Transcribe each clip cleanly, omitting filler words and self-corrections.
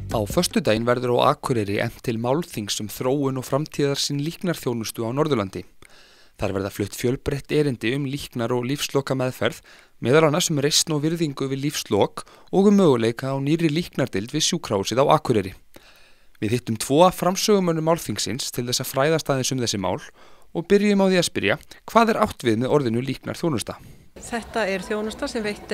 Á föstudaginn verður á Akureyri efnt til málþings þróun og framtíðarsýn líknarþjónustu á Norðurlandi. Þar verða flutt fjölbreytt erindi líknar- og lífslokameðferð, meðal annars reisn og virðingu við lífslok og möguleika á nýrri líknardeild við sjúkrahúsið á Akureyri. Við hittum 2 af framsögumönnum málþingsins til þess að fræðast aðeins þessi mál og byrjum á því að spyrja hvað átt við með orðinu líknarþjónusta. Þetta þjónusta sem veitt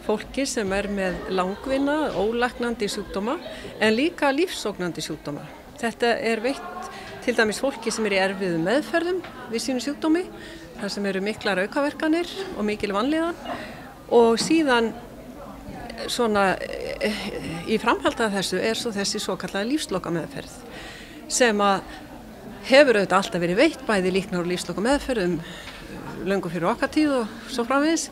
fólki sem með langvinna, ólæknandi sjúkdóma en líka lífsógnandi sjúkdóma. Þetta veitt til dæmis fólki sem í erfiðum meðferðum við sínu sjúkdómi, þar sem eru miklar aukaverkanir og mikil vanlíðan og síðan svona í framhaldi af þessu svo þessi svokallaða lífslokameðferð sem hefur auðvitað alltaf verið veitt bæði líknar- og lífslokameðferð löngu fyrir okkar tíð og svo framvegis.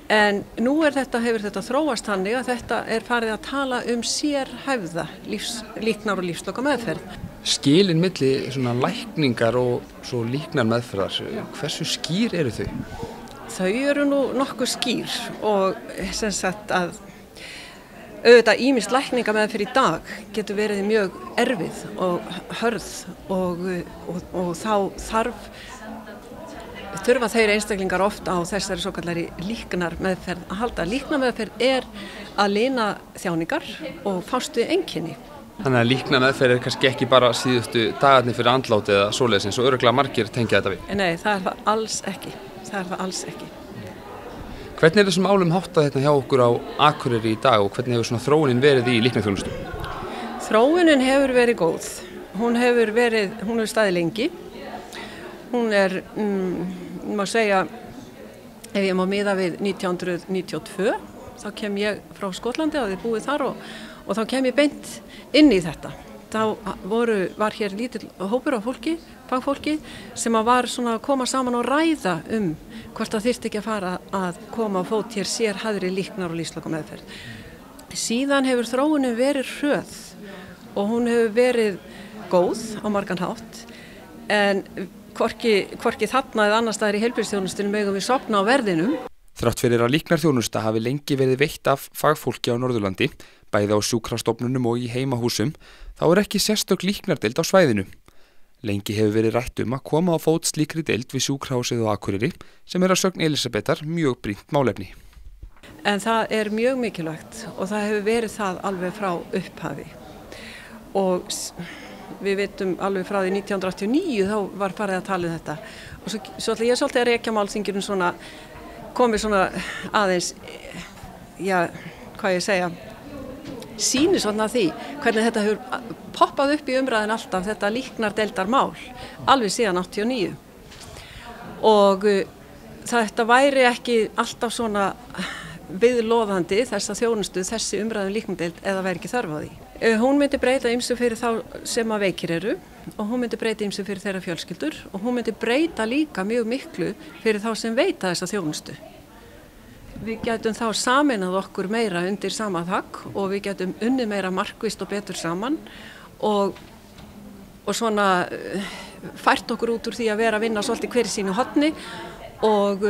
En nú hefur þetta þróast þannig að þetta farið að tala sérhæfða líknar- og lífslokameðferð. Skilin milli svona lækningar og svo líknarmeðferðar, hversu skýr eru þau? Þau eru nú nokkuð skýr og sem sagt að auðvitað ýmis lækningameðferð í dag getur verið mjög erfið og hörð og þá þurfa þeir einstaklingar oft á þessari svokallari líknarmeðferð að halda. Líknarmeðferð að lina þjáningar og fást við einkenni. Þannig að líknarmeðferð kannski ekki bara síðustu dagarnir fyrir andláti eða svoleiðis eins og örugglega margir tengja þetta við? Nei, það það alls ekki. Hvernig þessum málum háttað hjá okkur á Akureyri í dag og hvernig hefur svona þróunin verið í líknarþjónustu? Þróunin hefur verið góð. Hún hefur staðið lengi. Hún má segja, ef ég má miða við 1992, þá kem ég frá Skotlandi og ég búið þar og þá kem ég beint inn í þetta. Þá var hér lítill hópur af fagfólki sem var svona að koma saman og ræða hvort það þyrfti ekki að fara að koma á fót hér sérhæfðri líknar- og lífslokameðferð. Síðan hefur þróunin verið hröð og hún hefur verið góð á margan hátt, en hvorki þarna eða annars staðar í heilbrigðisþjónustunni megum við sofna á verðinum. Þrátt fyrir að líknarþjónusta hafi lengi verið veitt af fagfólki á Norðurlandi, bæði á sjúkrastofnunum og í heimahúsum, þá ekki sérstök líknardeild á svæðinu. Lengi hefur verið rætt að koma á fót slíkri deild við sjúkrahúsið á Akureyri, sem að sögn Elísabetar mjög brýnt málefni. En það mjög mikilvægt og það hefur verið það alveg frá upphafi. Og við vitum alveg frá því 1989 þá var farið að tala þetta. Og svo ætla ég svolítið að rekja málþinginu komið aðeins, hvað ég segja, sýnir svona því hvernig þetta hefur poppað upp í umræðin alltaf, þetta líknardeildarmál, alveg síðan 89. Og þetta væri ekki alltaf svona viðloðandi þessa þjónustu, þessi umræðin líknardeild, eða væri ekki þörf á því. Hún myndi breyta ýmsu fyrir þá sem veikir eru og hún myndi breyta ýmsu fyrir þeirra fjölskyldur og hún myndi breyta líka mjög miklu fyrir þá sem veita þessa þjónustu. Við getum þá sameinað okkur meira undir sama þak og við getum unnið meira markvisst og betur saman og svona fært okkur út úr því að vera að vinna svolítið hver í sínu horni og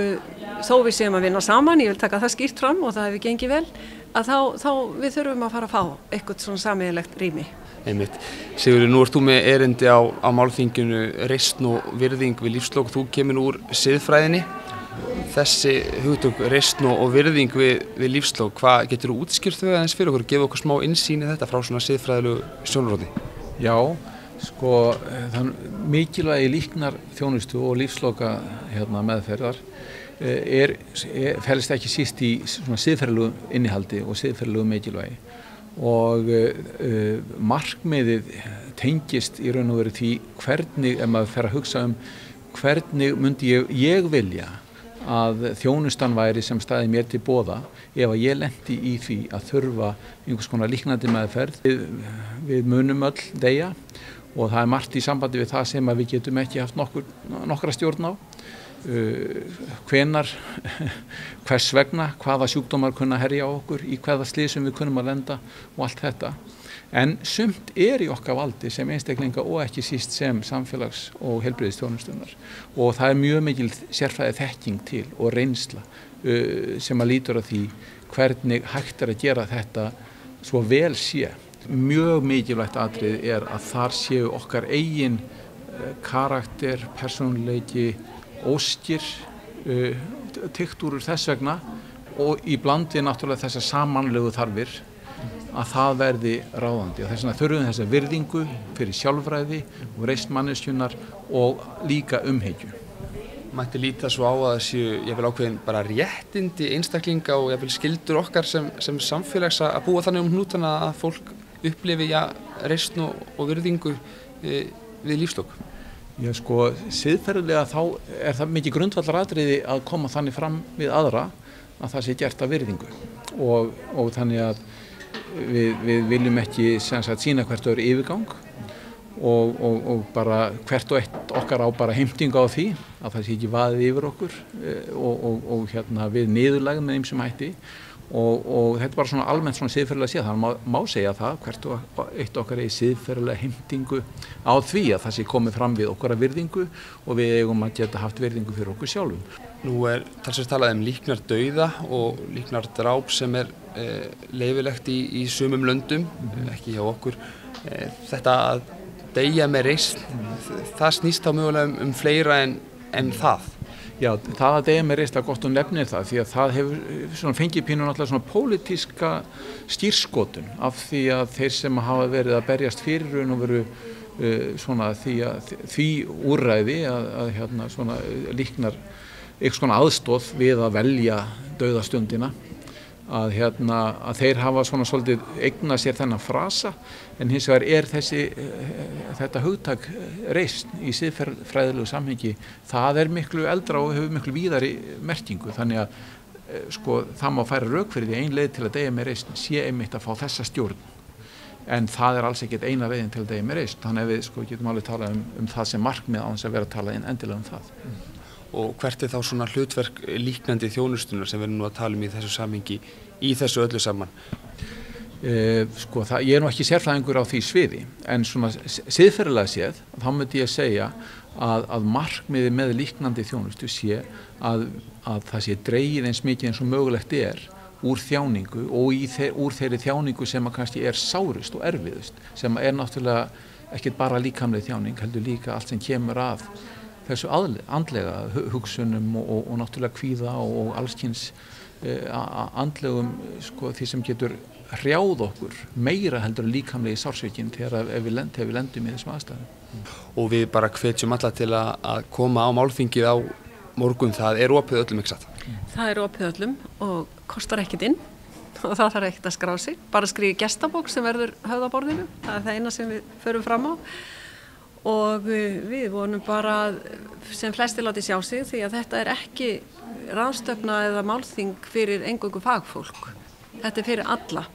þó við séum að vinna saman, ég vil taka það skýrt fram og það hefur gengið vel, að þá við þurfum að fara að fá eitthvað svona sameiginlegt rými. Einmitt. Sigurður, nú ert þú með erindi á málþinginu reisn og virðing við lífslok, þú kemur úr siðfræðinni. Þessi hugtök reisn og virðing við lífslok, hvað getur þú útskýrt þau aðeins fyrir okkur, gefa okkur smá innsýn í þetta frá svona siðfræðilegu sjónarhorni? Já, þann mikilvægi líknarþjónustu og lífsloka meðferðar felst ekki síst í svona siðferðilegu innihaldi og siðferðilegu mikilvægi og markmiðið tengist í raun og veru því hvernig, ef maður fer að hugsa hvernig myndi ég vilja að þjónustan væri sem staði mér til boða ef að ég lenti í því að þurfa einhvers konar líknandi meðferð. Við munum öll deyja og það margt í sambandi við það sem að við getum ekki haft nokkra stjórn á. Hvenær, hvers vegna, hvaða sjúkdómar kunna herja á okkur, í hvaða slysum við kunnum að lenda og allt þetta. En sumt í okkar valdi sem einstaklinga og ekki síst sem samfélags- og heilbrigðisþjónustunnar og það mjög mikil sérfræði þekking til og reynsla sem að lítur að því hvernig hægt að gera þetta svo vel sé Mjög mikilvægt atriði að þar séu okkar eigin karakter, persónuleiki, óskir tyggt úr þess vegna og í blandi náttúrulega þessar samanlegu þarfir að það verði ráðandi. Og þess vegna þurfum við þessa virðingu fyrir sjálfræði og reisn manneskjunnar og líka umhyggju. Mætti líta svo á að þessu jafnvel ákveðin bara réttindi einstaklinga og jafnvel skyldur okkar sem samfélags að búa þannig hnútana að fólk upplifi reisn og virðingu við lífslok. Já, sko, siðferðilega þá það mikið grundvallaratriði að koma þannig fram við aðra að það sé gert af virðingu og þannig að við viljum ekki sýna hvert öðru yfirgang og bara hvert og eitt okkar á bara heimtingu á því að það sé ekki vaðið yfir okkur og við niðurlægum með ýmsum hætti og þetta er bara svona almennt svona siðferðilega séð, þannig má segja það hvert og eitt okkar í siðferðilega heimtingu á því að það sé komið fram við okkar að virðingu og við eigum að geta haft virðingu fyrir okkur sjálfum. Nú talsvert talað líknardauða og líknardráp sem leyfilegt í sumum löndum, ekki hjá okkur. Þetta að deyja með reisn, það snýst þá mögulega fleira en það. Já, það að deyja með reisn er gott nefnir það því að það hefur fengið pínu náttúrulega svona pólitíska skírskotun af því að þeir sem hafa verið að berjast fyrir raun og veru því úrræði að svona líknar einhvers konar aðstoð við að velja dauðastundina að þeir hafa svona svolítið eignað sér þennan frasa en hins vegar þetta hugtak reisn í siðfræðilegu samhengi það miklu eldra og hefur miklu víðari merkingu þannig að sko það má færa rök fyrir því ein leið til að deyja með reisn sé einmitt að fá þessa stjórn en það alls ekkert eina leiðin til að deyja með reisn þannig að við sko getum alveg talað um það sem markmið án þess að vera að tala endilega það. Og hvert þá svona hlutverk líknandi þjónustunar sem við erum nú að tala í þessu samhengi í þessu öllu saman? Sko ég nú ekki sérfræðingur á því sviði en svona siðferðilega séð þá myndi ég segja að markmiði með líknandi þjónustu sé að það sé dregið eins mikið eins og mögulegt úr þjáningu og úr þeirri þjáningu sem kannski sárust og erfiðust sem náttúrulega ekkert bara líkamleg þjáning heldur líka allt sem kemur að þessu andlega hugsunum og náttúrulega kvíða og allskyns andlegum sko, því sem getur hrjáð okkur meira heldur líkamlegi sársaukin þegar við lendum í þessum aðstæðum. Og við bara hvetjum alla til að koma á málþingið á morgun, það opið öllum ekki satt? Það opið öllum og kostar ekkert inn og það þarf ekkert að skrá sig, bara skrifa gestabók sem verður höfð á borðinu, það það eina sem við förum fram á. Og við vonum bara sem flestir láti sjá sig því að þetta ekki ráðstefna eða málþing fyrir eingöngu fagfólk. Þetta fyrir alla.